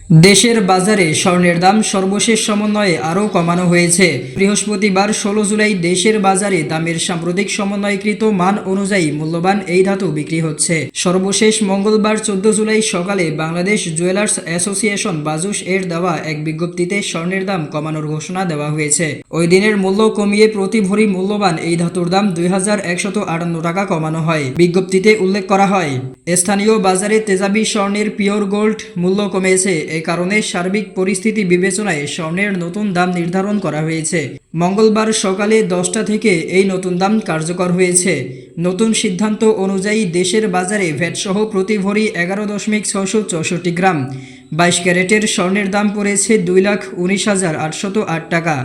দেশের বাজারে স্বর্ণের দাম সর্বশেষ সমন্বয়ে আরও কমানো হয়েছে। বৃহস্পতিবার ১৬ জুলাই দেশের বাজারে দামের সাম্প্রতিক সমন্বয়কৃত মান অনুযায়ী মূল্যবান এই ধাতু বিক্রি হচ্ছে। সর্বশেষ মঙ্গলবার ১৪ জুলাই সকালে বাংলাদেশ জুয়েলার্স অ্যাসোসিয়েশন বাজুস এর দেওয়া এক বিজ্ঞপ্তিতে স্বর্ণের দাম কমানোর ঘোষণা দেওয়া হয়েছে। ওই দিনের মূল্য কমিয়ে প্রতি ভরি মূল্যবান এই ধাতুর দাম ২,১৫৮ টাকা কমানো হয়। বিজ্ঞপ্তিতে উল্লেখ করা হয়, স্থানীয় বাজারে তেজাবি স্বর্ণের পিওর গোল্ড মূল্য কমেছে। এই কারণে সার্বিক পরিস্থিতি বিবেচনায় স্বর্ণের নতুন দাম নির্ধারণ করা হয়েছে। মঙ্গলবার সকালে 10টা থেকে এই নতুন দাম কার্যকর হয়েছে। নতুন সিদ্ধান্ত অনুযায়ী দেশের বাজারে ভ্যাটসহ প্রতি ভরি 11.664 গ্রাম 22 ক্যারেটের স্বর্ণের দাম পড়েছে 2,19,808 টাকা।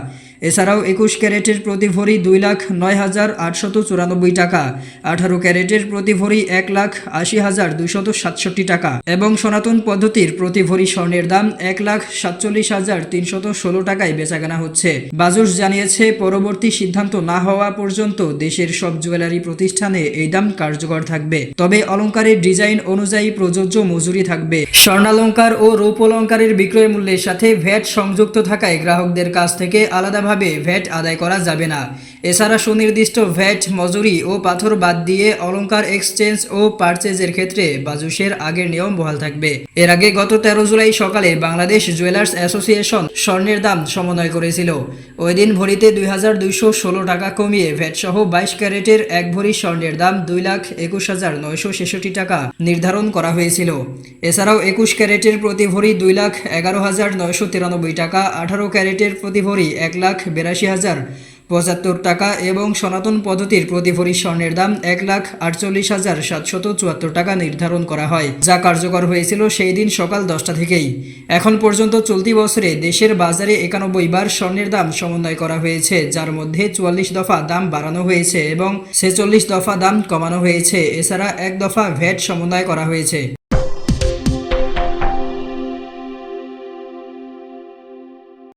এছাড়াও 21 ক্যারেটের প্রতি ভরি 2,09,894 টাকা, 18 ক্যারেটের প্রতি ভরি 1,80,267 টাকা এবং সনাতন পদ্ধতির প্রতি ভরি স্বর্ণের দাম 1,47,316 টাকায় বেচাকেনা হচ্ছে। বাজুস জানিয়েছে, পরবর্তী সিদ্ধান্ত না হওয়া পর্যন্ত দেশের সব জুয়েলারি প্রতিষ্ঠানে এই দাম কার্যকর থাকবে। তবে অলংকারের ডিজাইন অনুযায়ী প্রযোজ্য মজুরি থাকবে। স্বর্ণালংকার ও রূপ অলংকারের বিক্রয় মূল্যের সাথে ভ্যাট সংযুক্ত থাকায় গ্রাহকদের কাছ থেকে আলাদাভাবে ভ্যাট আদায় করা যাবে না। এছাড়া সুনির্দিষ্ট ভ্যাট মজুরি ও পাথর বাদ দিয়ে অলংকার এক্সচেঞ্জ ও পারচেজের ক্ষেত্রে বাজুসের আগের নিয়ম বহাল থাকবে। এর আগে গত 13 জুলাই সকালে বাংলাদেশ জুয়েলার্স অ্যাসোসিয়েশন স্বর্ণের দাম সমন্বয় করেছিল। ওই দিন ভরিতে 2,216 টাকা কমিয়ে ভ্যাটসহ 22 ক্যারেটের এক ভরি স্বর্ণের দাম 2,21,966 টাকা নির্ধারণ করা হয়েছিল। এছাড়াও 21 ক্যারেটের প্রতি ভরি 2,11,993 টাকা, 18 ক্যারেটের প্রতি ভরি 1,82,075 টাকা এবং সনাতন পদ্ধতির প্রতি ভরি স্বর্ণের দাম 1,48,774 টাকা নির্ধারণ করা হয়, যা কার্যকর হয়েছিল সেই দিন সকাল 10টা থেকেই। এখন পর্যন্ত চলতি বছরে দেশের বাজারে 91 বার স্বর্ণের দাম সমন্বয় করা হয়েছে, যার মধ্যে 44 দফা দাম বাড়ানো হয়েছে এবং 46 দফা দাম কমানো হয়েছে। এছাড়া এক দফা ভ্যাট সমন্বয় করা হয়েছে।